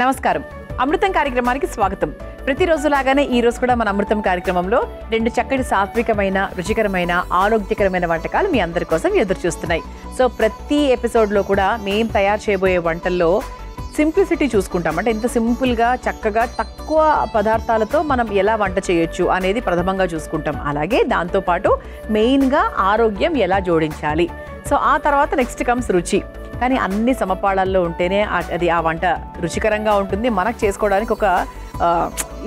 నమస్కారం. అమృతం కార్యక్రమానికి స్వాగతం. ప్రతిరోజులాగానే ఈ రోజు కూడా మన అమృతం కార్యక్రమంలో రెండు చక్కటి సాత్వికమైన, రుచికరమైన, ఆరోగ్యకరమైన వంటకాలు మీ అందరి కోసం ఎదురు చూస్తున్నాయి. సో ప్రతి ఎపిసోడ్లో కూడా మేము తయారు చేయబోయే వంటల్లో సింప్లిసిటీ చూసుకుంటాం. అంటే ఎంత సింపుల్గా, చక్కగా, తక్కువ పదార్థాలతో మనం ఎలా వంట చేయొచ్చు అనేది ప్రథమంగా చూసుకుంటాం. అలాగే దాంతోపాటు మెయిన్గా ఆరోగ్యం ఎలా జోడించాలి. సో ఆ తర్వాత నెక్స్ట్ కమ్స్ రుచి. కానీ అన్ని సమపాళాల్లో ఉంటేనే అది ఆ వంట రుచికరంగా ఉంటుంది, మనకు చేసుకోవడానికి ఒక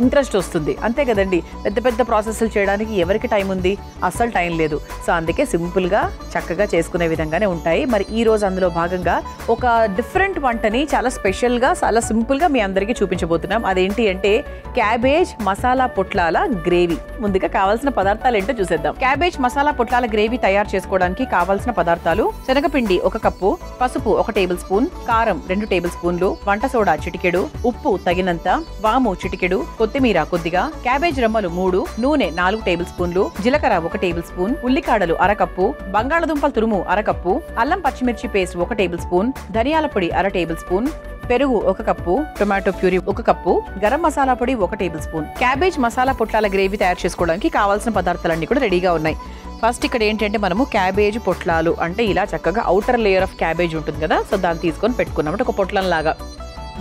ఇంట్రెస్ట్ వస్తుంది. అంతే కదండి. పెద్ద పెద్ద ప్రాసెస్లు చేయడానికి ఎవరికి టైం ఉంది? అస్సలు టైం లేదు. సో అందుకే సింపుల్గా చక్కగా చేసుకునే విధంగానే ఉంటాయి. మరి ఈ రోజు అందులో భాగంగా ఒక డిఫరెంట్ వంటని చాలా స్పెషల్గా, చాలా సింపుల్గా మీ అందరికీ చూపించబోతున్నాం. అదేంటి అంటే క్యాబేజ్ మసాలా పొట్లాల గ్రేవీ. ముందుగా కావాల్సిన పదార్థాలు ఏంటో చూసేద్దాం. క్యాబేజ్ మసాలా పొట్లాల గ్రేవీ తయారు చేసుకోవడానికి కావాల్సిన పదార్థాలు: శనగపిండి 1 కప్పు, పసుపు 1 టేబుల్ స్పూన్, కారం 2 టేబుల్ స్పూన్లు, వంట సోడా చిటికెడు, ఉప్పు తగినంత, వాము చిటికెడు, కొత్తిమీర కొద్దిగా, క్యాబేజ్ రమ్మలు 3, నూనె 4 టేబుల్ స్పూన్లు, జీలకర్ర 1 టేబుల్ స్పూన్, ఉల్లికాడలు 1/2 కప్పు, బంగాళదుంపల తురుము 1/2 కప్పు, అల్లం పచ్చిమిర్చి పేస్ట్ 1 టేబుల్ స్పూన్, ధనియాల పొడి 1/2 టేబుల్ స్పూన్, పెరుగు 1 cup, tomato puree 1 cup, garam masala పొడి 1 టేబుల్ స్పూన్. క్యాబేజ్ మసాలా పొట్లాల గ్రేవీ తయారు చేసుకోవడానికి కావాల్సిన పదార్థాలన్నీ కూడా రెడీగా ఉన్నాయి. ఫస్ట్ ఇక్కడ ఏంటంటే మనము క్యాబేజ్ పొట్లాలు అంటే ఇలా చక్కగా అవుటర్ లేయర్ ఆఫ్ క్యాబేజ్ ఉంటుంది కదా, సో దాన్ని తీసుకొని పెట్టుకున్నాం. అంటే ఒక పొట్లం లాగా.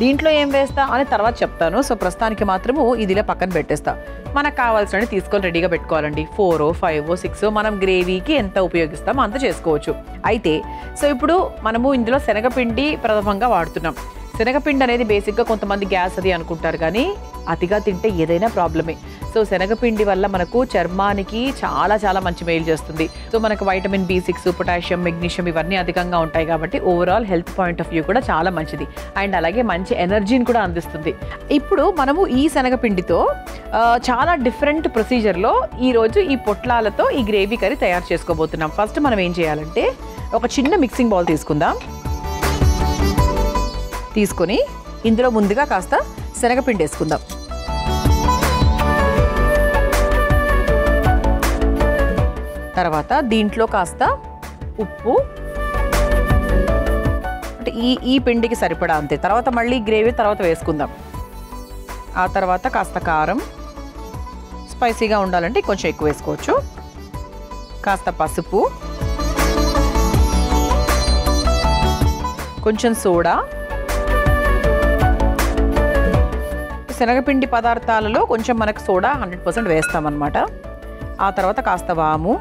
దీంట్లో ఏం వేస్తా అని తర్వాత చెప్తాను. సో ప్రస్తుతానికి మాత్రము ఇదిలా పక్కన పెట్టేస్తా. మనకు కావాల్సినవి తీసుకొని రెడీగా పెట్టుకోవాలండి. 4, 5, 6 మనం గ్రేవీకి ఎంత ఉపయోగిస్తామో అంత చేసుకోవచ్చు. అయితే సో ఇప్పుడు మనము ఇందులో శనగపిండి ప్రథమంగా వాడుతున్నాం. శనగపిండి అనేది బేసిక్గా కొంతమంది గ్యాస్ అది అనుకుంటారు, కానీ అతిగా తింటే ఏదైనా ప్రాబ్లమే. సో శనగపిండి వల్ల మనకు చర్మానికి చాలా చాలా మంచి మేలు చేస్తుంది. సో మనకు వైటమిన్ B6, పొటాషియం, మెగ్నీషియం ఇవన్నీ అధికంగా ఉంటాయి కాబట్టి overall health point of view కూడా చాలా మంచిది. అండ్ అలాగే మంచి ఎనర్జీని కూడా అందిస్తుంది. ఇప్పుడు మనము ఈ శనగపిండితో చాలా డిఫరెంట్ ప్రొసీజర్లో ఈరోజు ఈ పొట్లాలతో ఈ గ్రేవీ కర్రీ తయారు చేసుకోబోతున్నాం. ఫస్ట్ మనం ఏం చేయాలంటే ఒక చిన్న మిక్సింగ్ బౌల్ తీసుకుందాం. తీసుకొని ఇందులో ముందుగా కాస్త శనగపిండి వేసుకుందాం. తర్వాత దీంట్లో కాస్త ఉప్పు, అంటే ఈ పిండికి సరిపడా అంతే. తర్వాత మళ్ళీ గ్రేవీ తర్వాత వేసుకుందాం. ఆ తర్వాత కాస్త కారం, స్పైసీగా ఉండాలంటే కొంచెం ఎక్కువ వేసుకోవచ్చు. కాస్త పసుపు, కొంచెం సోడా. శనగపిండి పదార్థాలలో కొంచెం మనకు సోడా 100% వేస్తామన్నమాట. ఆ తర్వాత కాస్త వాము.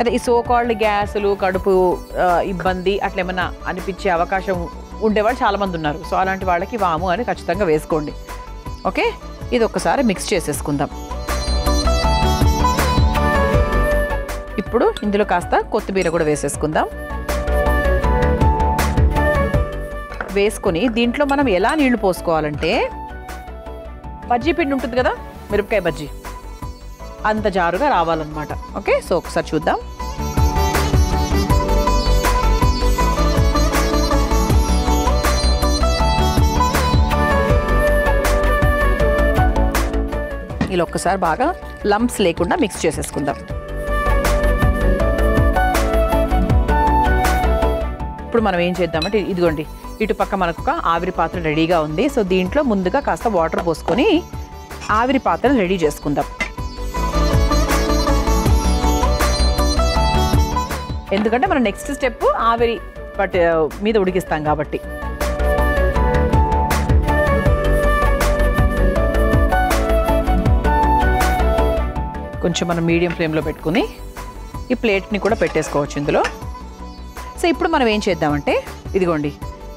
అదే ఈ సోకాల్డ్ గ్యాసులు, కడుపు ఇబ్బంది అట్లా ఏమైనా అనిపించే అవకాశం ఉండేవాళ్ళు చాలామంది ఉన్నారు. సో అలాంటి వాళ్ళకి వాము అని ఖచ్చితంగా వేసుకోండి. ఓకే, ఇది ఒక్కసారి మిక్స్ చేసేసుకుందాం. ఇప్పుడు ఇందులో కాస్త కొత్తిమీర కూడా వేసేసుకుందాం. వేసుకొని దీంట్లో మనం ఎలా నీళ్లు పోసుకోవాలంటే బజ్జీ పిండి ఉంటుంది కదా, మిరపకాయ బజ్జీ, అంత జారుగా రావాలన్నమాట. ఓకే, సో ఒకసారి చూద్దాం. ఇలా ఒక్కసారి బాగా లంప్స్ లేకుండా మిక్స్ చేసేసుకుందాం. ఇప్పుడు మనం ఏం చేద్దామంటే ఇదిగోండి, ఇటు పక్క మనకు ఒక ఆవిరి పాత్ర రెడీగా ఉంది. సో దీంట్లో ముందుగా కాస్త వాటర్ పోసుకొని ఆవిరి పాత్రను రెడీ చేసుకుందాం. ఎందుకంటే మనం నెక్స్ట్ స్టెప్ ఆవిరి మీద ఉడికిస్తాం కాబట్టి. కొంచెం మనం మీడియం ఫ్లేమ్లో పెట్టుకుని ఈ ప్లేట్ని కూడా పెట్టేసుకోవచ్చు ఇందులో. సో ఇప్పుడు మనం ఏం చేద్దామంటే ఇదిగోండి,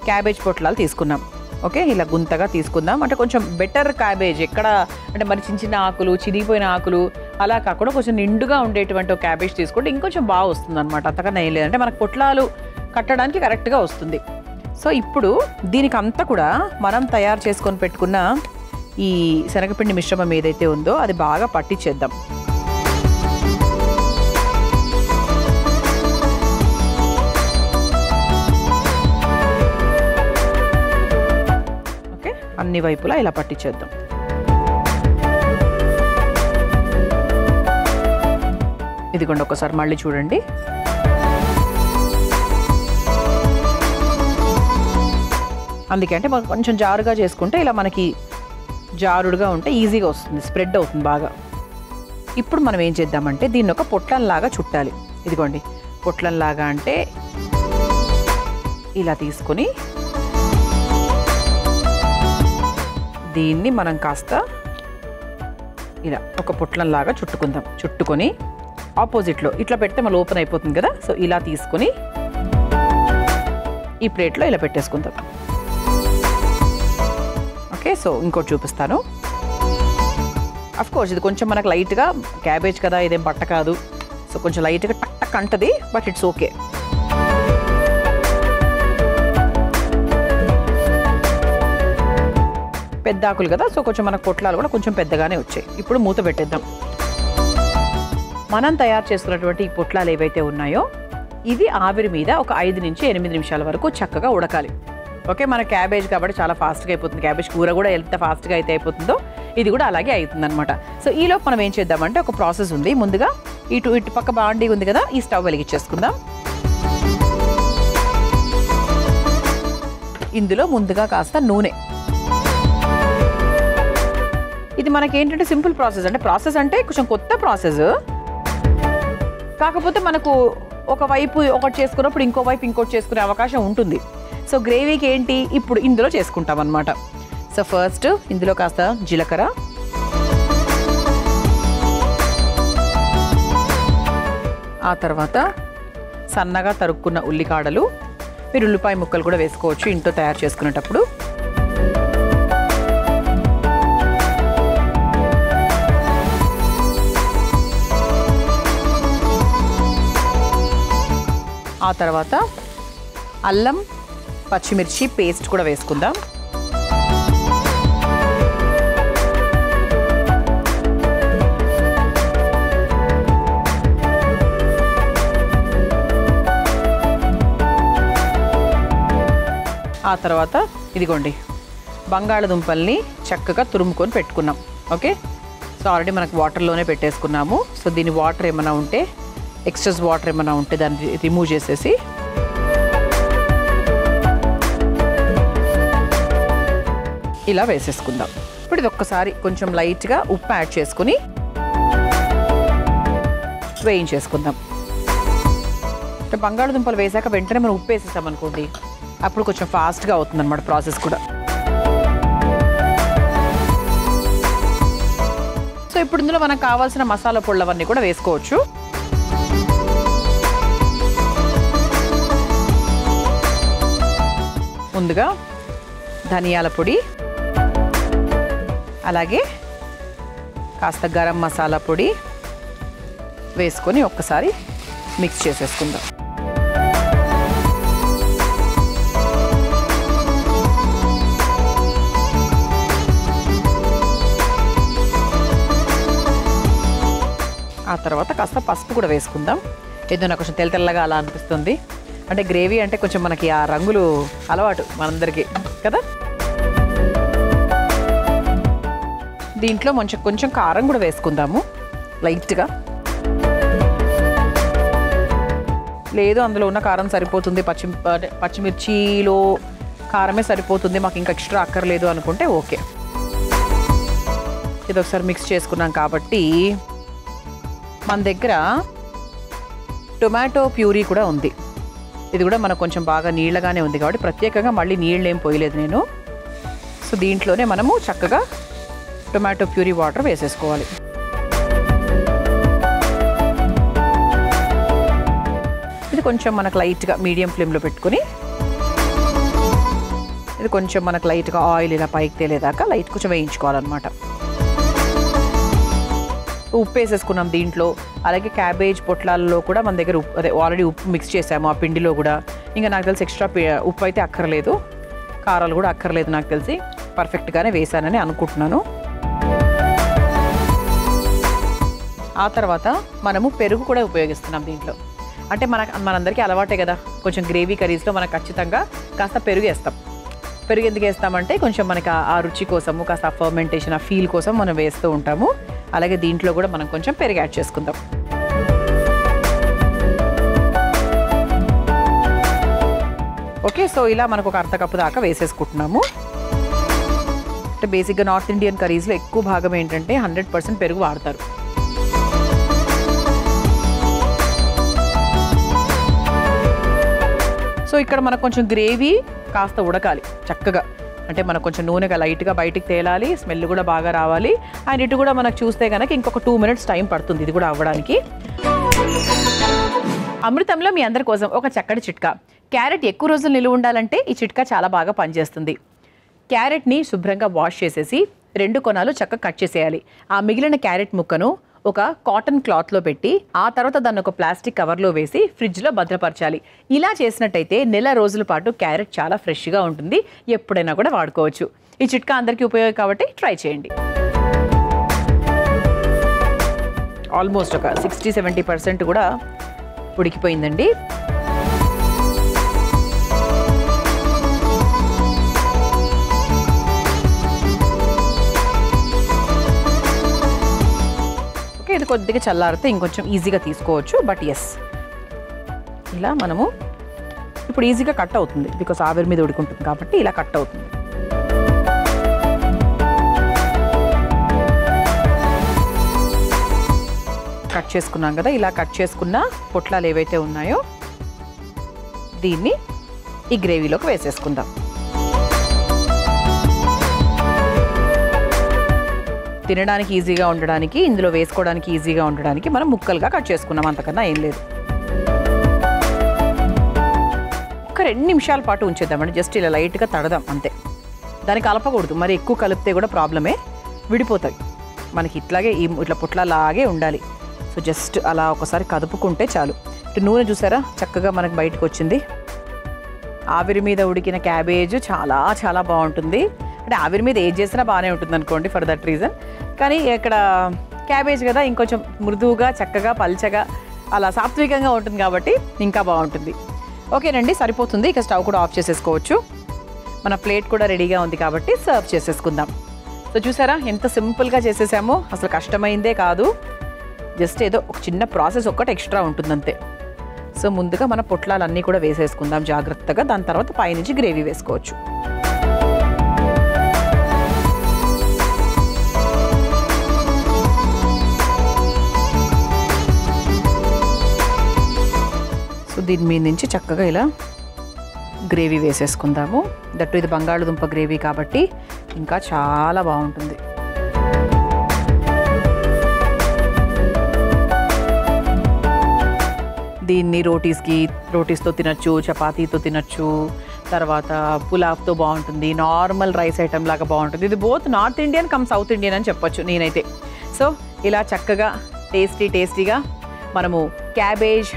క్యాబేజ్ పొట్లాలు తీసుకున్నాం. ఓకే, ఇలా గుంతగా తీసుకుందాం. అంటే కొంచెం బెటర్ క్యాబేజ్, ఎక్కడ అంటే మరి చిన్న చిన్న ఆకులు, చిరిగిపోయిన ఆకులు అలా కాకుండా కొంచెం నిండుగా ఉండేటువంటి ఒక క్యాబేజ్ తీసుకుంటే ఇంకొంచెం బాగా వస్తుంది అనమాట. అంతకన్నా ఏం లేదంటే మనకు పొట్లాలు కట్టడానికి కరెక్ట్గా వస్తుంది. సో ఇప్పుడు దీనికి అంతా కూడా మనం తయారు చేసుకొని పెట్టుకున్న ఈ శనగపిండి మిశ్రమం ఏదైతే ఉందో అది బాగా పట్టించేద్దాం. అన్ని వైపులా ఇలా పట్టించేద్దాం. ఇదిగోండి, ఒకసారి మళ్ళీ చూడండి. అందుకే అంటే మనం కొంచెం జారుగా చేసుకుంటే ఇలా మనకి జారుడుగా ఉంటే ఈజీగా వస్తుంది, స్ప్రెడ్ అవుతుంది బాగా. ఇప్పుడు మనం ఏం చేద్దామంటే దీన్ని ఒక పొట్లంలాగా చుట్టాలి. ఇదిగోండి పొట్లంలాగా అంటే ఇలా తీసుకొని దీన్ని మనం కాస్త ఇలా ఒక పొట్లంలాగా చుట్టుకుందాం. చుట్టుకొని ఆపోజిట్లో ఇట్లా పెడితే మళ్ళీ ఓపెన్ అయిపోతుంది కదా. సో ఇలా తీసుకొని ఈ ప్లేట్లో ఇలా పెట్టేసుకుందాం. ఓకే, సో ఇంకోటి చూపిస్తాను. అఫ్కోర్స్ ఇది కొంచెం మనకు లైట్గా క్యాబేజ్ కదా, ఇదేం బట్ట కాదు. సో కొంచెం లైట్గా టక్ టక్ అంటది, బట్ ఇట్స్ ఓకే. పెద్ద ఆకులు కదా, సో కొంచెం మనకు పొట్లాలు కూడా కొంచెం పెద్దగానే వచ్చాయి. ఇప్పుడు మూత పెట్టేద్దాం. మనం తయారు చేసుకున్నటువంటి ఈ పొట్లాలు ఏవైతే ఉన్నాయో ఇవి ఆవిరి మీద ఒక 5 నుంచి 8 నిమిషాల వరకు చక్కగా ఉడకాలి. ఓకే, మన క్యాబేజ్ కాబట్టి చాలా ఫాస్ట్గా అయిపోతుంది. క్యాబేజ్ కూర కూడా ఎంత ఫాస్ట్గా అయితే అయిపోతుందో ఇది కూడా అలాగే అవుతుంది అనమాట. సో ఈలోపు మనం ఏం చేద్దామంటే ఒక ప్రాసెస్ ఉంది. ముందుగా ఇటు పక్క బాండీ ఉంది కదా, ఈ స్టవ్ వెలిగించేసుకుందాం. ఇందులో ముందుగా కాస్త నూనె. ఇది మనకి ఏంటంటే సింపుల్ ప్రాసెస్, అంటే ప్రాసెస్ అంటే కొంచెం కొత్త ప్రాసెస్, కాకపోతే మనకు ఒకవైపు ఒకటి చేసుకున్నప్పుడు ఇంకో వైపు ఇంకోటి చేసుకునే అవకాశం ఉంటుంది. సో గ్రేవీకి ఏంటి ఇప్పుడు ఇందులో చేసుకుంటాం అన్నమాట. సో ఫస్ట్ ఇందులో కాస్త జీలకర్ర, ఆ తర్వాత సన్నగా తరుక్కున్న ఉల్లికాడలు, మీరు ఉల్లిపాయ ముక్కలు కూడా వేసుకోవచ్చు ఇంట్లో తయారు చేసుకునేటప్పుడు. ఆ తర్వాత అల్లం పచ్చిమిర్చి పేస్ట్ కూడా వేసుకుందాం. ఆ తర్వాత ఇదిగోండి బంగాళదుంపల్ని చక్కగా తురుముకొని పెట్టుకున్నాం. ఓకే, సో ఆల్రెడీ మనకు వాటర్లోనే పెట్టేసుకున్నాము. సో దీని వాటర్ ఏమైనా ఉంటే, ఎక్స్ట్రాస్ వాటర్ ఏమైనా ఉంటే దాన్ని రిమూవ్ చేసేసి ఇలా వేసేసుకుందాం. ఇప్పుడు ఇది ఒక్కసారి కొంచెం లైట్గా ఉప్పు యాడ్ చేసుకుని వేయించేసుకుందాం. అంటే బంగాళదుంపలు వేసాక వెంటనే మనం ఉప్పు వేసేసాం అనుకోండి, అప్పుడు కొంచెం ఫాస్ట్గా అవుతుంది అన్నమాట ప్రాసెస్ కూడా. సో ఇప్పుడు ఇందులో మనకు కావాల్సిన మసాలా పొళ్ళవన్నీ కూడా వేసుకోవచ్చు. ముందుగా ధనియాల పొడి, అలాగే కాస్త గరం మసాలా పొడి వేసుకొని ఒక్కసారి మిక్స్ చేసేసుకుందాం. ఆ తర్వాత కాస్త పసుపు కూడా వేసుకుందాం. ఏదో నాకు కొంచెం తెల్లగా అలా అనిపిస్తుంది, అంటే గ్రేవీ అంటే కొంచెం మనకి ఆ రంగులు అలవాటు మనందరికీ కదా. దీంట్లో కొంచెం కారం కూడా వేసుకుందాము లైట్గా. లేదు అందులో ఉన్న కారం సరిపోతుంది, పచ్చిమిర్చిలో కారమే సరిపోతుంది, మాకు ఇంకా ఎక్స్ట్రా అక్కర్లేదు అనుకుంటే ఓకే. ఇది ఒకసారి మిక్స్ చేసుకున్నాం కాబట్టి మన దగ్గర టొమాటో ప్యూరీ కూడా ఉంది. ఇది కూడా మనకు కొంచెం బాగా నీళ్ళగానే ఉంది కాబట్టి ప్రత్యేకంగా మళ్ళీ నీళ్ళు ఏం పోయలేదు నేను. సో దీంట్లోనే మనము చక్కగా టొమాటో ప్యూరీ వాటర్ వేసేసుకోవాలి. ఇది కొంచెం మనకు లైట్గా మీడియం ఫ్లేమ్లో పెట్టుకుని, ఇది కొంచెం మనకు లైట్గా ఆయిల్ ఇలా పైకి తేలేదాకా లైట్ కొంచెం వేయించుకోవాలన్నమాట. ఉప్పు వేసేసుకున్నాం దీంట్లో. అలాగే క్యాబేజ్ పొట్లాలలో కూడా మన దగ్గర ఆల్రెడీ ఉప్పు మిక్స్ చేసాము ఆ పిండిలో కూడా. ఇంకా నాకు తెలిసి ఎక్స్ట్రా ఉప్పు అయితే అక్కర్లేదు, కారాలు కూడా అక్కర్లేదు, నాకు తెలిసి పర్ఫెక్ట్గానే వేసానని అనుకుంటున్నాను. ఆ తర్వాత మనము పెరుగు కూడా ఉపయోగిస్తున్నాం దీంట్లో. అంటే మనందరికీ అలవాటే కదా, కొంచెం గ్రేవీ కర్రీస్లో మనం ఖచ్చితంగా కాస్త పెరుగు వేస్తాం. పెరుగు ఎందుకు వేస్తామంటే కొంచెం మనకి ఆ రుచి కోసము, కాస్త ఆ ఫర్మెంటేషన్, ఆ ఫీల్ కోసం మనం వేస్తూ ఉంటాము. అలాగే దీంట్లో కూడా మనం కొంచెం పెరుగు యాడ్ చేసుకుందాం. ఓకే, సో ఇలా మనకు ఒక అర్ధ కప్పు దాకా వేసేసుకుంటున్నాము. అంటే బేసిక్గా నార్త్ ఇండియన్ కర్రీస్లో ఎక్కువ భాగం ఏంటంటే 100% పెరుగు వాడతారు. సో ఇక్కడ మనకు కొంచెం గ్రేవీ కాస్త ఉడకాలి చక్కగా. అంటే మనకు కొంచెం నూనెగా లైట్గా బయటికి తేలాలి, స్మెల్ కూడా బాగా రావాలి. అండ్ ఇటు కూడా మనకు చూస్తే కనుక ఇంకొక 2 minutes టైం పడుతుంది ఇది కూడా అవ్వడానికి. అమృతంలో మీ అందరి కోసం ఒక చక్కటి చిట్కా. క్యారెట్ ఎక్కువ రోజులు నిలువ ఉండాలంటే ఈ చిట్కా చాలా బాగా పనిచేస్తుంది. క్యారెట్ని శుభ్రంగా వాష్ చేసేసి 2 కొనాలు చక్కగా కట్ చేసేయాలి. ఆ మిగిలిన క్యారెట్ ముక్కను ఒక కాటన్ క్లాత్లో పెట్టి ఆ తర్వాత దాన్ని ఒక ప్లాస్టిక్ కవర్లో వేసి ఫ్రిడ్జ్లో భద్రపరచాలి. ఇలా చేసినట్టయితే నెల రోజుల పాటు క్యారెట్ చాలా ఫ్రెష్గా ఉంటుంది, ఎప్పుడైనా కూడా వాడుకోవచ్చు. ఈ చిట్కా అందరికీ ఉపయోగం కాబట్టి ట్రై చేయండి. ఆల్మోస్ట్ ఒక 60-70% కూడా ఉడికిపోయిందండి. ఇది కొద్దిగా చల్లారితే ఇంకొంచెం ఈజీగా తీసుకోవచ్చు. బట్ ఎస్, ఇలా మనము ఇప్పుడు ఈజీగా కట్ అవుతుంది, బికాస్ ఆవిరి మీద ఉడుకుంటుంది కాబట్టి ఇలా కట్ అవుతుంది. కట్ చేసుకున్నాం కదా, ఇలా కట్ చేసుకున్న పొట్లాలు ఏవైతే ఉన్నాయో దీన్ని ఈ గ్రేవీలోకి వేసేసుకుందాం. తినడానికి ఈజీగా ఉండడానికి, ఇందులో వేసుకోవడానికి ఈజీగా ఉండడానికి మనం ముక్కలుగా కట్ చేసుకున్నాం, అంతకన్నా ఏం లేదు. ఒక 2 నిమిషాల పాటు ఉంచేద్దామండి. జస్ట్ ఇలా లైట్గా తడదాం అంతే, దాన్ని కలపకూడదు. మరి ఎక్కువ కలిపితే కూడా ప్రాబ్లమే, విడిపోతాయి మనకి. ఇట్లాగే ఇట్లా పొట్లాలాగే ఉండాలి. సో జస్ట్ అలా ఒకసారి కదుపుకుంటే చాలు. ఇటు నూనె చూసారా చక్కగా మనకు బయటకు వచ్చింది. ఆవిరి మీద ఉడికిన క్యాబేజ్ చాలా చాలా బాగుంటుంది. అంటే ఆవిరి మీద ఏది చేసినా బాగానే ఉంటుంది అనుకోండి, ఫర్ దట్ రీజన్. కానీ ఇక్కడ క్యాబేజ్ కదా, ఇంకొంచెం మృదువుగా చక్కగా పల్చగా అలా సాత్వికంగా ఉంటుంది కాబట్టి ఇంకా బాగుంటుంది. ఓకేనండి, సరిపోతుంది. ఇక స్టవ్ కూడా ఆఫ్ చేసేసుకోవచ్చు. మన ప్లేట్ కూడా రెడీగా ఉంది కాబట్టి సర్వ్ చేసేసుకుందాం. సో చూసారా ఎంత సింపుల్గా చేసేసామో, అసలు కష్టమైందే కాదు. జస్ట్ ఏదో ఒక చిన్న ప్రాసెస్ ఒక్కటి ఎక్స్ట్రా ఉంటుందంతే. సో ముందుగా మన పొట్లాలన్నీ కూడా వేసేసుకుందాం జాగ్రత్తగా. దాని తర్వాత పైనుంచి గ్రేవీ వేసుకోవచ్చు. సో దీని మీద నుంచి చక్కగా ఇలా గ్రేవీ వేసేసుకుందాము. దట్టు ఇది బంగాళదుంప గ్రేవీ కాబట్టి ఇంకా చాలా బాగుంటుంది. దీన్ని రోటీస్తో తినచ్చు, చపాతీతో తినచ్చు, తర్వాత పులావ్తో బాగుంటుంది, నార్మల్ రైస్ ఐటమ్ లాగా బాగుంటుంది. ఇది both north Indian come south Indian అని చెప్పొచ్చు నేనైతే. సో ఇలా చక్కగా టేస్టీగా మనము క్యాబేజ్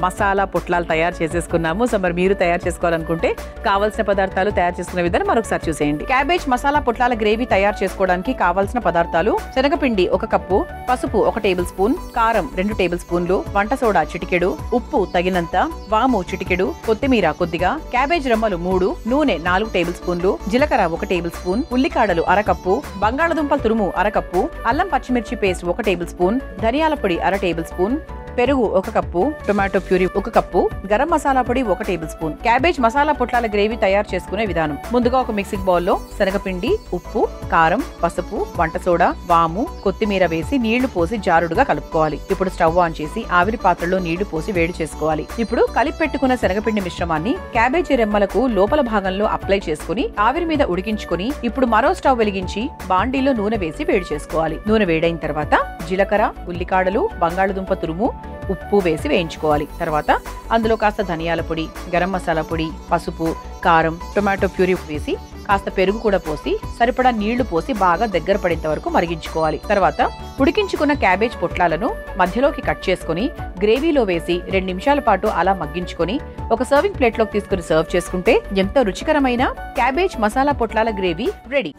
మసాలా పొట్లాలు తయారు చేసేసుకున్నాము. సో మరి మీరు తయారు చేసుకోవాలనుకుంటే కావాల్సిన పదార్థాలు తయారు చేసుకునే విధానం మరొకసారి చూసేయండి. క్యాబేజ్ మసాలా పొట్లాల గ్రేవీ తయారు చేసుకోవడానికి కావాల్సిన పదార్థాలు: శనగపిండి 1 కప్పు, పసుపు 1 టేబుల్ స్పూన్, కారం 2 టేబుల్ స్పూన్లు, వంట సోడా చిటికెడు, ఉప్పు తగినంత, వాము చిటికెడు, కొత్తిమీర కొద్దిగా, క్యాబేజ్ రెమ్మలు 3, నూనె 4 టేబుల్ స్పూన్లు, జీలకర్ర 1 టేబుల్ స్పూన్, ఉల్లికాడలు 1/2 కప్పు, బంగాళదుంపల తురుము 1/2 కప్పు, అల్లం పచ్చిమిర్చి పేస్ట్ 1 టేబుల్ స్పూన్, ధనియాల పొడి 1/2 టేబుల్ స్పూన్, పెరుగు 1 cup, tomato puree 1 cup, garam masala పొడి 1 టేబుల్ స్పూన్. క్యాబేజ్ మసాలా పొట్లాల గ్రేవీ తయారు చేసుకునే విధానం: ముందుగా ఒక మిక్సింగ్ బౌల్లో శనగపిండి, ఉప్పు, కారం, పసుపు, వంట సోడా, వాము, కొత్తిమీర వేసి నీళ్లు పోసి జారుడుగా కలుపుకోవాలి. ఇప్పుడు స్టవ్ ఆన్ చేసి ఆవిరి పాత్రలో నీళ్లు పోసి వేడి చేసుకోవాలి. ఇప్పుడు కలిపి పెట్టుకున్న శనగపిండి మిశ్రమాన్ని క్యాబేజీ రెమ్మలకు లోపల భాగంలో అప్లై చేసుకుని ఆవిరి మీద ఉడికించుకుని ఇప్పుడు మరో స్టవ్ వెలిగించి బాండీలో నూనె వేసి వేడి చేసుకోవాలి. నూనె వేడైన తర్వాత జీలకర్ర, ఉల్లికాడలు, బంగాళదుంప తురుము, ఉప్పు వేసి వేయించుకోవాలి. తర్వాత అందులో కాస్త ధనియాల పొడి, గరం మసాలా పొడి, పసుపు, కారం, టొమాటో ప్యూరీ వేసి కాస్త పెరుగు కూడా పోసి సరిపడా నీళ్లు పోసి బాగా దగ్గర పడేంత వరకు మరిగించుకోవాలి. తర్వాత ఉడికించుకున్న క్యాబేజ్ పొట్లాలను మధ్యలోకి కట్ చేసుకుని గ్రేవీలో వేసి 2 నిమిషాల పాటు అలా మగ్గించుకొని ఒక సర్వింగ్ ప్లేట్లోకి తీసుకుని సర్వ్ చేసుకుంటే ఎంతో రుచికరమైన క్యాబేజ్ మసాలా పొట్లాల గ్రేవీ రెడీ.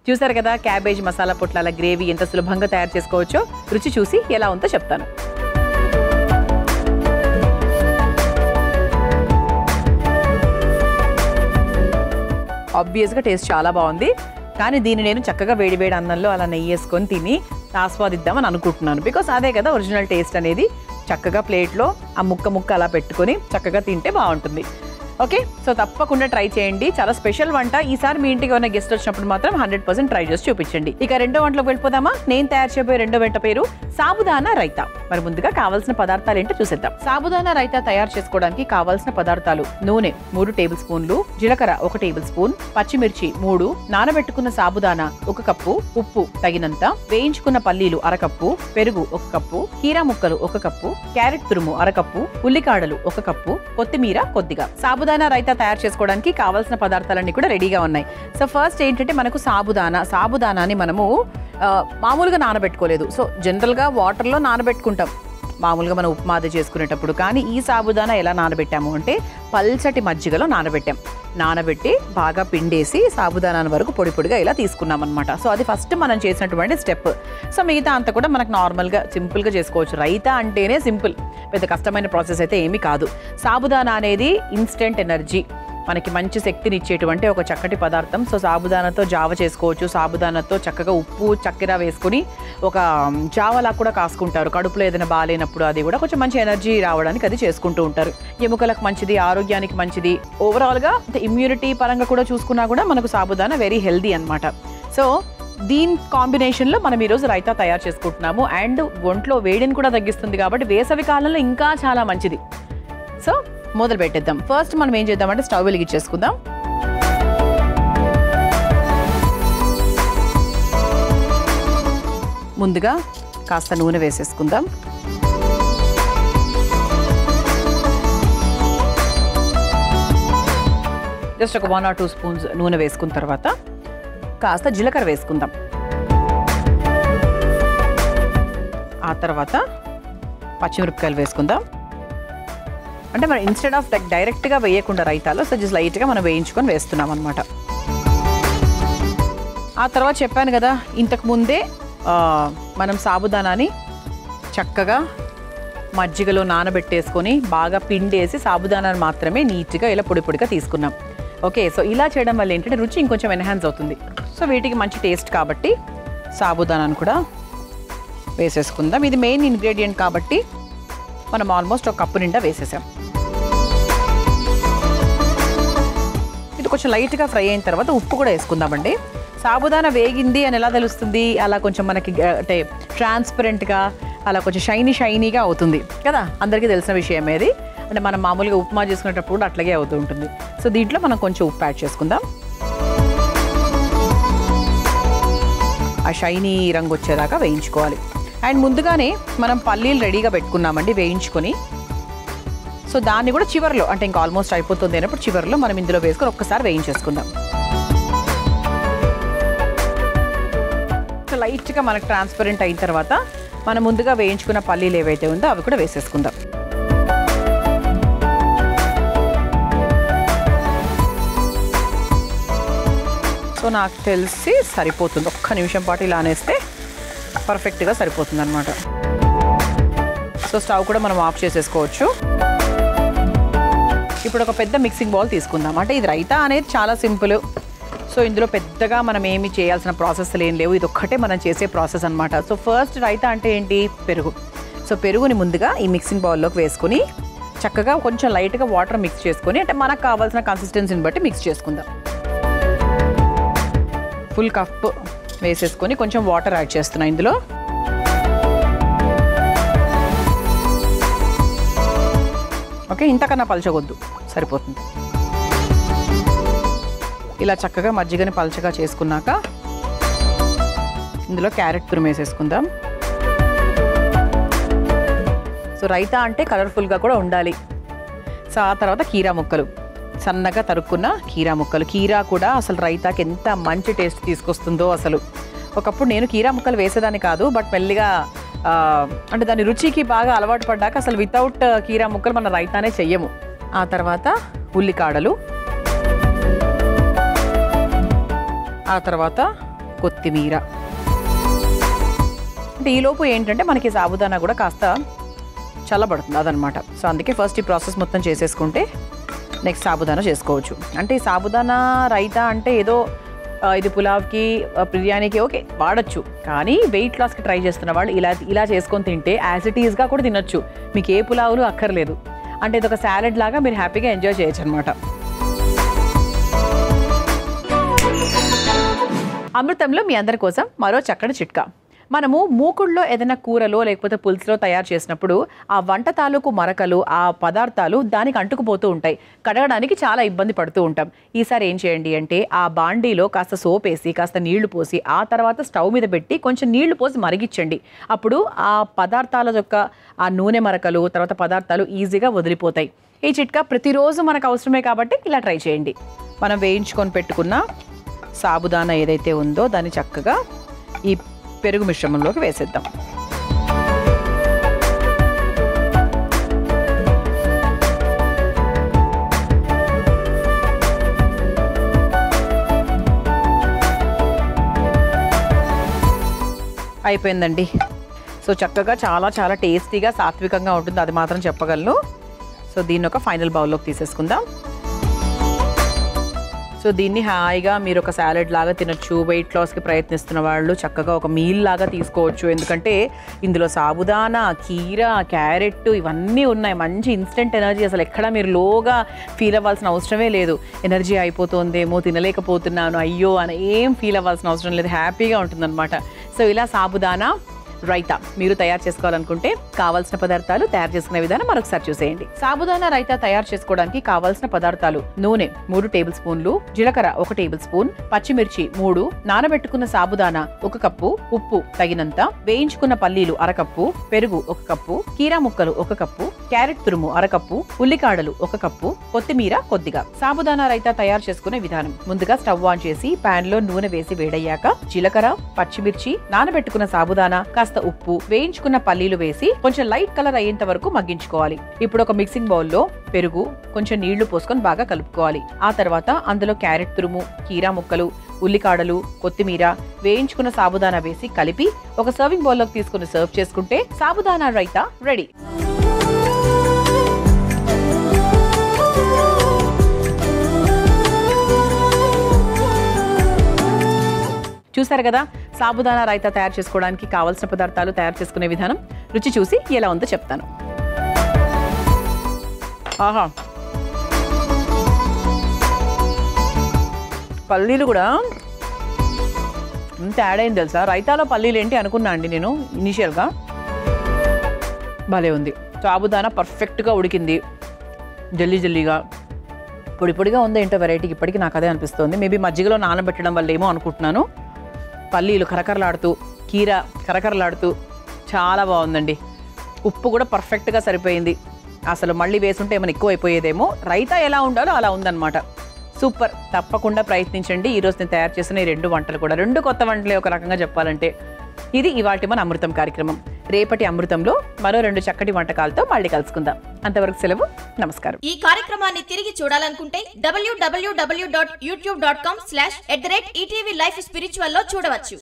చూసారు కదా క్యాబేజ్ మసాలా పొట్లాల గ్రేవీ ఎంత సులభంగా తయారు చేసుకోవచ్చో. రుచి చూసి ఎలా ఉందో చెప్తాను. ఆబ్వియస్గా టేస్ట్ చాలా బాగుంది. కానీ దీన్ని నేను చక్కగా వేడివేడి అన్నంలో అలా నెయ్యి వేసుకొని తిని ఆస్వాదిద్దామని అనుకుంటున్నాను. బికాస్ అదే కదా ఒరిజినల్ టేస్ట్ అనేది. చక్కగా ప్లేట్లో ఆ ముక్క అలా పెట్టుకొని చక్కగా తింటే బాగుంటుంది. ఓకే, సో తప్పకుండా ట్రై చేయండి. చాలా స్పెషల్ వంట. ఈసారి మీ ఇంటికి ఏమైనా గెస్ట్ వచ్చినప్పుడు మాత్రం 100% ట్రై చేసి చూపించండి. ఇక రెండో వంటలోకి వెళ్ళిపోదామా? నేను తయారు చేయబోయే రెండో వంట పేరు సాబుదానా రైతా. మరి ముందుగా కావాల్సిన పదార్థాలు ఏంటో చూసేద్దాం. సాబుదానా రైతా తయారు చేసుకోవడానికి కావాల్సిన పదార్థాలు: నూనె 3 టేబుల్ స్పూన్లు, జీలకర్ర 1 టేబుల్ స్పూన్, పచ్చిమిర్చి 3, నానబెట్టుకున్న సాబుదానా 1 కప్పు, ఉప్పు తగినంత, వేయించుకున్న పల్లీలు 1 కప్పు, పెరుగు 1 కప్పు, కీరా ముక్కలు 1 కప్పు, క్యారెట్ తురుము 1 కప్పు, ఉల్లికాడలు 1 కప్పు, కొత్తిమీర కొద్దిగా. సాబుదానా రైతా తయారు చేసుకోవడానికి కావాల్సిన పదార్థాలన్నీ కూడా రెడీగా ఉన్నాయి. సో ఫస్ట్ ఏంటంటే మనకు సాబుదానాని మనము మామూలుగా నానబెట్టుకోలేదు. సో జనరల్గా వాటర్లో నానబెట్టుకుంటాం మామూలుగా మనం ఉప్మా అది చేసుకునేటప్పుడు. కానీ ఈ సాబుదానా ఎలా నానబెట్టాము అంటే పల్చటి మజ్జిగలో నానబెట్టి బాగా పిండేసి సాబుదానాన్ని వరకు పొడిగా ఇలా తీసుకున్నాం అనమాట. సో అది ఫస్ట్ మనం చేసినటువంటి స్టెప్. సో మిగతా అంతా కూడా మనకు నార్మల్గా సింపుల్గా చేసుకోవచ్చు. రైతా అంటేనే సింపుల్, పెద్ద కష్టమైన ప్రాసెస్ అయితే ఏమీ కాదు. సాబుదానా అనేది ఇన్స్టెంట్ ఎనర్జీ, మనకి మంచి శక్తిని ఇచ్చేటువంటి ఒక చక్కటి పదార్థం. సో సాబుదానాతో జావ చేసుకోవచ్చు. సాబుదానాతో చక్కగా ఉప్పు చక్కెర వేసుకుని ఒక జావలా కూడా కాసుకుంటారు. కడుపులో ఏదైనా బాగాలేనప్పుడు అది కూడా కొంచెం మంచి ఎనర్జీ రావడానికి అది చేసుకుంటూ ఉంటారు. ఎముకలకు మంచిది, ఆరోగ్యానికి మంచిది. ఓవరాల్గా ఇమ్యూనిటీ పరంగా కూడా చూసుకున్నా కూడా మనకు సాబుదానా వెరీ హెల్దీ అనమాట. సో దీని కాంబినేషన్లో మనం ఈరోజు రైతా తయారు చేసుకుంటున్నాము. అండ్ ఒంట్లో వేడిని కూడా తగ్గిస్తుంది కాబట్టి వేసవి కాలంలో ఇంకా చాలా మంచిది. సో మొదలు పెట్టేద్దాం. ఫస్ట్ మనం ఏం చేద్దామంటే స్టవ్ వెలిగించేసుకుందాం. ముందుగా కాస్త నూనె వేసేసుకుందాం. జస్ట్ ఒక 1 or 2 స్పూన్స్ నూనె వేసుకున్న తర్వాత కాస్త జీలకర్ర వేసుకుందాం. ఆ తర్వాత పచ్చిమిరపకాయలు వేసుకుందాం. అంటే మనం ఇన్స్టెడ్ ఆఫ్ డైరెక్ట్గా వేయకుండా రైతాలో సో జస్ట్ లైట్గా మనం వేయించుకొని వేస్తున్నాం అనమాట. ఆ తర్వాత చెప్పాను కదా ఇంతకుముందే మనం సాబుదానాని చక్కగా మజ్జిగలో నానబెట్టేసుకొని బాగా పిండేసి సాబుదానాన్ని మాత్రమే నీట్గా ఇలా పొడిగా తీసుకున్నాం. ఓకే, సో ఇలా చేయడం వల్ల ఏంటంటే రుచి ఇంకొంచెం ఎన్హాన్స్ అవుతుంది. సో వీటికి మంచి టేస్ట్ కాబట్టి సాబుదానాన్ని కూడా వేసేసుకుందాం. ఇది మెయిన్ ఇంగ్రీడియంట్ కాబట్టి మనం ఆల్మోస్ట్ 1 కప్పు నిండా వేసేసాం. ఇది కొంచెం లైట్గా ఫ్రై అయిన తర్వాత ఉప్పు కూడా వేసుకుందామండి. సాబుదానా వేగింది అని ఎలా తెలుస్తుంది? అలా కొంచెం మనకి అంటే ట్రాన్స్పరెంట్గా అలా కొంచెం షైనీగా అవుతుంది కదా, అందరికీ తెలిసిన విషయం ఏది. అంటే మనం మామూలుగా ఉప్మా చేసుకునేటప్పుడు కూడా అట్లాగే అవుతూ ఉంటుంది. సో దీంట్లో మనం కొంచెం ఉప్పు యాడ్ చేసుకుందాం. ఆ షైనీ రంగు వచ్చేదాకా వేయించుకోవాలి. అండ్ ముందుగానే మనం పల్లీలు రెడీగా పెట్టుకున్నామండి వేయించుకొని. సో దాన్ని కూడా చివరిలో అంటే ఇంకా ఆల్మోస్ట్ అయిపోతుంది అన్నప్పుడు చివరిలో మనం ఇందులో వేసుకొని ఒక్కసారి వేయించేసుకుందాం. సో లైట్గా మనకు ట్రాన్స్పరెంట్ అయిన తర్వాత మనం ముందుగా వేయించుకున్న పల్లీలు ఏవైతే ఉందో అవి కూడా వేసేసుకుందాం. సో నాకు తెలిసి సరిపోతుంది. ఒక్క నిమిషం పాటు ఇలా అనేస్తే పర్ఫెక్ట్గా సరిపోతుంది అనమాట. సో స్టవ్ కూడా మనం ఆఫ్ చేసేసుకోవచ్చు. ఇప్పుడు ఒక పెద్ద మిక్సింగ్ బౌల్ తీసుకుందాం. అంటే ఇది రైతా అనేది చాలా సింపుల్. సో ఇందులో పెద్దగా మనం ఏమి చేయాల్సిన ప్రాసెస్లు ఏం లేవు. ఇది ఒక్కటే మనం చేసే ప్రాసెస్ అనమాట. సో ఫస్ట్ రైతా అంటే ఏంటి? పెరుగు. సో పెరుగుని ముందుగా ఈ మిక్సింగ్ బౌల్లోకి వేసుకొని చక్కగా కొంచెం లైట్గా వాటర్ మిక్స్ చేసుకొని అంటే మనకు కావాల్సిన కన్సిస్టెన్సీని బట్టి మిక్స్ చేసుకుందాం. ఫుల్ కప్ వేసేసుకొని కొంచెం వాటర్ యాడ్ చేస్తున్నా ఇందులో. ఓకే, ఇంతకన్నా పలచగొద్దు, సరిపోతుంది. ఇలా చక్కగా మజ్జిగని పలచగా చేసుకున్నాక ఇందులో క్యారెట్ తురుము వేసేసుకుందాం. సో రైతా అంటే కలర్ఫుల్గా కూడా ఉండాలి. సో ఆ తర్వాత కీరా ముక్కలు, సన్నగా తరుక్కున్న కీరా ముక్కలు. కీరా కూడా అసలు రైతాకి ఎంత మంచి టేస్ట్ తీసుకొస్తుందో అసలు. ఒకప్పుడు నేను కీరా ముక్కలు వేసేదాన్ని కాదు, బట్ మెల్లిగా అంటే దాని రుచికి బాగా అలవాటు పడ్డాక అసలు వితౌట్ కీరా ముక్కలు మన రైతానే చెయ్యము. ఆ తర్వాత ఉల్లికాడలు, ఆ తర్వాత కొత్తిమీర. అంటే ఈలోపు ఏంటంటే మనకి సాబుదానా కూడా కాస్త చల్లబడుతుంది అదనమాట. సో అందుకే ఫస్ట్ ఈ ప్రాసెస్ మొత్తం చేసేసుకుంటే నెక్స్ట్ సాబుదానా చేసుకోవచ్చు. అంటే ఈ సాబుదానా రైతా అంటే ఏదో ఇది పులావ్కి బిర్యానీకి ఓకే వాడచ్చు, కానీ వెయిట్ లాస్కి ట్రై చేస్తున్న వాళ్ళు ఇలా చేసుకొని తింటే యాజ్ ఇట్ ఈజ్గా కూడా తినొచ్చు, మీకు ఏ పులావులు అక్కర్లేదు. అంటే ఇది ఒక సాలెడ్ లాగా మీరు హ్యాపీగా ఎంజాయ్ చేయొచ్చు అనమాట. అమృతంలో మీ అందరి కోసం మరో చక్కటి చిట్కా. మనము మూకుడులో ఏదైనా కూరలో లేకపోతే పులుసులో తయారు చేసినప్పుడు ఆ వంట తాలూకు మరకలు, ఆ పదార్థాలు దానికి అంటుకుపోతూ ఉంటాయి, కడగడానికి చాలా ఇబ్బంది పడుతూ ఉంటాం. ఈసారి ఏం చేయండి అంటే ఆ బాండీలో కాస్త సోప్ వేసి కాస్త నీళ్లు పోసి ఆ తర్వాత స్టవ్ మీద పెట్టి కొంచెం నీళ్లు పోసి మరిగించండి. అప్పుడు ఆ పదార్థాల యొక్క ఆ నూనె మరకలు తర్వాత పదార్థాలు ఈజీగా వదిలిపోతాయి. ఈ చిట్కా ప్రతిరోజు మనకు అవసరమే కాబట్టి ఇలా ట్రై చేయండి. మనం వేయించుకొని పెట్టుకున్న సాబుదానా ఏదైతే ఉందో దాన్ని చక్కగా ఈ పెరుగు మిశ్రమంలోకి వేసేద్దాం. అయిపోయిందండి. సో చక్కగా చాలా టేస్టీగా సాత్వికంగా ఉంటుంది, అది మాత్రం చెప్పగలను. సో దీన్ని ఒక ఫైనల్ బౌల్లోకి తీసేసుకుందాం. సో దీన్ని హాయిగా మీరు ఒక సాలెడ్ లాగా తినొచ్చు. వెయిట్ లాస్కి ప్రయత్నిస్తున్న వాళ్ళు చక్కగా ఒక మీల్ లాగా తీసుకోవచ్చు, ఎందుకంటే ఇందులో సాబుదానా, కీరా, క్యారెట్ ఇవన్నీ ఉన్నాయి. మంచి ఇన్స్టెంట్ ఎనర్జీ, అసలు ఎక్కడ మీరు లోగా ఫీల్ అవ్వాల్సిన అవసరమే లేదు. ఎనర్జీ అయిపోతుందేమో, తినలేకపోతున్నాను అయ్యో అని ఏం ఫీల్ అవ్వాల్సిన అవసరం లేదు, హ్యాపీగా ఉంటుందన్నమాట. సో ఇలా సాబుదానా రైతా మీరు తయారు చేసుకోవాలనుకుంటే కావాల్సిన పదార్థాలు, తయారు చేసుకునే విధానం మరొకసారి చూసేయండి. సాబుదానా రైతా తయారు చేసుకోవడానికి కావాల్సిన పదార్థాలు: నూనె 3 టేబుల్ స్పూన్లు, జీలకర్ర 1 టేబుల్ స్పూన్, పచ్చిమిర్చి 3, నానబెట్టుకున్న సాబుదానా 1 కప్పు, ఉప్పు తగినంత, వేయించుకున్న పల్లీలు 1 కప్పు, పెరుగు 1 కప్పు, కీరా ముక్కలు 1 కప్పు, క్యారెట్ తురుము 1 కప్పు, ఉల్లికాడలు 1 కప్పు, కొత్తిమీర కొద్దిగా. సాబుదానా రైతా తయారు చేసుకునే విధానం: ముందుగా స్టవ్ ఆన్ చేసి పాన్ లో నూనె వేసి వేడయ్యాక జీలకర్ర, పచ్చిమిర్చి, నానబెట్టుకున్న సాబుదానా, ఉప్పు, వేయించుకున్న పల్లీలు వేసి కొంచెం లైట్ కలర్ అయ్యేంత వరకు మగ్గించుకోవాలి. ఇప్పుడు ఒక మిక్సింగ్ బౌల్లో పెరుగు, కొంచెం నీళ్లు పోసుకొని బాగా కలుపుకోవాలి. ఆ తర్వాత అందులో క్యారెట్ తురుము, కీరా ముక్కలు, ఉల్లికాడలు, కొత్తిమీర, వేయించుకున్న సాబుదానా వేసి కలిపి ఒక సర్వింగ్ బౌల్లోకి తీసుకుని సర్వ్ చేసుకుంటే సాబుదానా రైతా రెడీ. చూసారు కదా, సాబుదానా రైతా తయారు చేసుకోవడానికి కావాల్సిన పదార్థాలు, తయారు చేసుకునే విధానం. రుచి చూసి ఎలా ఉందో చెప్తాను. ఆహా, పల్లీలు కూడా ఇంత యాడ్ అయింది తెలుసా. రైతాలో పల్లీలు ఏంటి అనుకున్నా అండి నేను ఇనీషియల్గా. భలే ఉంది. సాబుదానా పర్ఫెక్ట్గా ఉడికింది, జల్లీగా పొడి పొడిగా ఉంది. ఏంటో వెరైటీకి ఇప్పటికీ నాకు అదే అనిపిస్తుంది. మేబీ మజ్జిగలో నానబెట్టడం వల్ల ఏమో అనుకుంటున్నాను. పల్లీలు కరకరలాడుతూ, కీర కరకరలాడుతూ చాలా బాగుందండి. ఉప్పు కూడా పర్ఫెక్ట్గా సరిపోయింది. అసలు మళ్ళీ వేసుంటే ఏమైనా ఎక్కువ అయిపోయేదేమో. రైతా ఎలా ఉండాలో అలా ఉందన్నమాట. సూపర్. తప్పకుండా ప్రయత్నించండి. ఈరోజు నేను తయారు చేసిన ఈ 2 వంటలు కూడా 2 కొత్త వంటలే ఒక రకంగా చెప్పాలంటే. ఇది ఇవాల్టి మన అమృతం కార్యక్రమం. రేపటి అమృతంలో మరో 2 చక్కటి వంటకాలతో మళ్ళీ కలుసుకుందాం. అంతవరకు సెలవు, నమస్కారం. ఈ కార్యక్రమాన్ని తిరిగి చూడాలనుకుంటే www.youtube.com/ETV Life Spiritual లో చూడవచ్చు.